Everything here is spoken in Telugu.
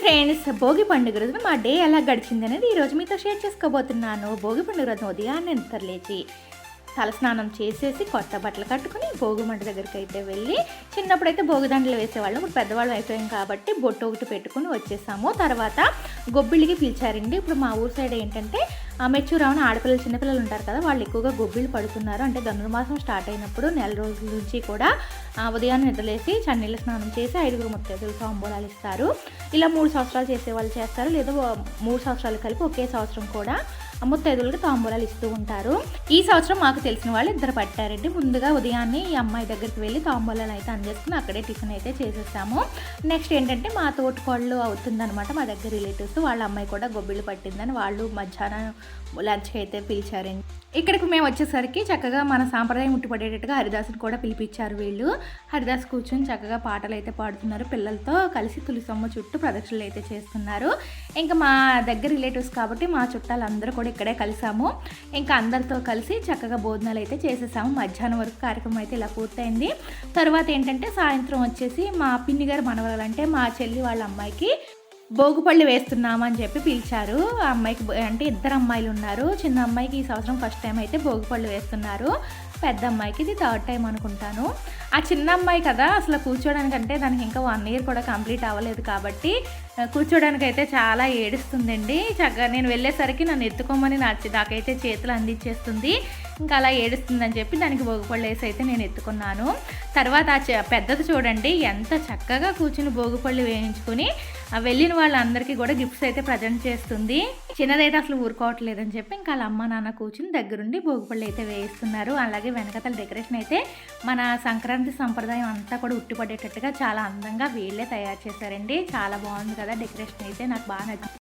ఫ్రెండ్స్, భోగి పండుగ రోజున మా డే ఎలా గడిచింది అనేది ఈరోజు మీతో షేర్ చేసుకోబోతున్నాను. భోగి పండుగ రోజున ఉదయాన్నే నిద్రలేచి తలస్నానం చేసేసి కొత్త బట్టలు కట్టుకుని భోగి మంట దగ్గరికి అయితే వెళ్ళి, చిన్నప్పుడైతే భోగి దండలు వేసేవాళ్ళం, ఇప్పుడు పెద్దవాళ్ళం అయిపోయాం కాబట్టి బొట్టు ఒకటి పెట్టుకుని వచ్చేసాము. తర్వాత గొబ్బిళ్ళకి పిలిచారండి. ఇప్పుడు మా ఊరు సైడ్ ఏంటంటే మెచ్యూర్ అవున ఆడపిల్లలు చిన్నపిల్లలు ఉంటారు కదా, వాళ్ళు ఎక్కువగా గొబ్బిళ్ళు పడుతున్నారు. అంటే ధనుర్మాసం స్టార్ట్ అయినప్పుడు నెల రోజుల నుంచి కూడా ఉదయాన్నే నిద్రలేసి చన్నీళ్ళ స్నానం చేసి 5 ముత్తైదులు తాంబూలాలు ఇస్తారు. ఇలా 3 సంవత్సరాలు చేసేవాళ్ళు చేస్తారు, లేదా 3 సంవత్సరాలు కలిపి ఒకే సంవత్సరం కూడా ముత్తైదువులకి తాంబూలాలు ఇస్తూ ఉంటారు. ఈ సంవత్సరం మాకు తెలిసిన వాళ్ళు 2 పట్టారండి. ముందుగా ఉదయాన్నే ఈ అమ్మాయి దగ్గరికి వెళ్ళి తాంబూలాలు అయితే అందేసుకుని అక్కడే టిఫిన్ అయితే చేసేసాము. నెక్స్ట్ ఏంటంటే మా తోటికోళ్ళు అవుతుందనమాట, మా దగ్గర రిలేటివ్స్, వాళ్ళ అమ్మాయి కూడా గొబ్బిళ్ళు పట్టిందని వాళ్ళు మధ్యాహ్నం లంచ్కి అయితే పిలిచారండి. ఇక్కడికి మేము వచ్చేసరికి చక్కగా మన సాంప్రదాయం ఉట్టిపడేటట్టుగా హరిదాసుని కూడా పిలిపించారు వీళ్ళు. హరిదాస్ కూర్చొని చక్కగా పాటలు అయితే పాడుతున్నారు. పిల్లలతో కలిసి తులసమ్మ చుట్టూ ప్రదక్షిణలు అయితే చేస్తున్నారు. ఇంకా మా దగ్గర రిలేటివ్స్ కాబట్టి మా చుట్టాలు అందరూ కూడా ఇక్కడే కలిసాము. ఇంకా అందరితో కలిసి చక్కగా భోజనాలు అయితే చేసేసాము. మధ్యాహ్నం వరకు కార్యక్రమం అయితే ఇలా పూర్తయింది. తర్వాత ఏంటంటే సాయంత్రం వచ్చేసి మా పిన్ని గారు మనవరాలు, అంటే మా చెల్లి వాళ్ళ అమ్మాయికి భోగిపళ్ళు వేస్తున్నాము అని చెప్పి పిలిచారు. ఆ అమ్మాయికి అంటే 2 అమ్మాయిలు ఉన్నారు. చిన్న అమ్మాయికి ఈ సంవత్సరం ఫస్ట్ టైం అయితే భోగిపళ్ళు వేస్తున్నారు. పెద్ద అమ్మాయికి ఇది 3rd టైం అనుకుంటాను. ఆ చిన్న అమ్మాయి కదా, అసలు కూర్చోడానికంటే దానికి ఇంకా 1 ఇయర్ కూడా కంప్లీట్ అవ్వలేదు కాబట్టి కూర్చోడానికి అయితే చాలా ఏడుస్తుందండి. చక్కగా నేను వెళ్ళేసరికి నన్ను ఎత్తుకోమని నాకైతే చేతులు అందించేస్తుంది. ఇంకా అలా ఏడుస్తుందని చెప్పి దానికి భోగిపళ్ళు వేసి అయితే నేను ఎత్తుకున్నాను. తర్వాత పెద్దది చూడండి ఎంత చక్కగా కూర్చుని భోగిపళ్ళు వేయించుకుని వెళ్ళిన వాళ్ళందరికీ కూడా గిఫ్ట్స్ అయితే ప్రజెంట్ చేస్తుంది. చిన్నదైతే అసలు ఊరుకోవట్లేదని చెప్పి ఇంకా వాళ్ళ అమ్మ నాన్న కూర్చుని దగ్గరుండి భోగిపళ్ళు అయితే వేయిస్తున్నారు. అలాగే వెనకతల డెకరేషన్ అయితే మన సంక్రాంతి సంప్రదాయం అంతా కూడా ఉట్టిపడేటట్టుగా చాలా అందంగా వీళ్ళే తయారు చేశారండి. చాలా బాగుంది కదా డెకరేషన్ అయితే, నాకు బాగా నచ్చింది.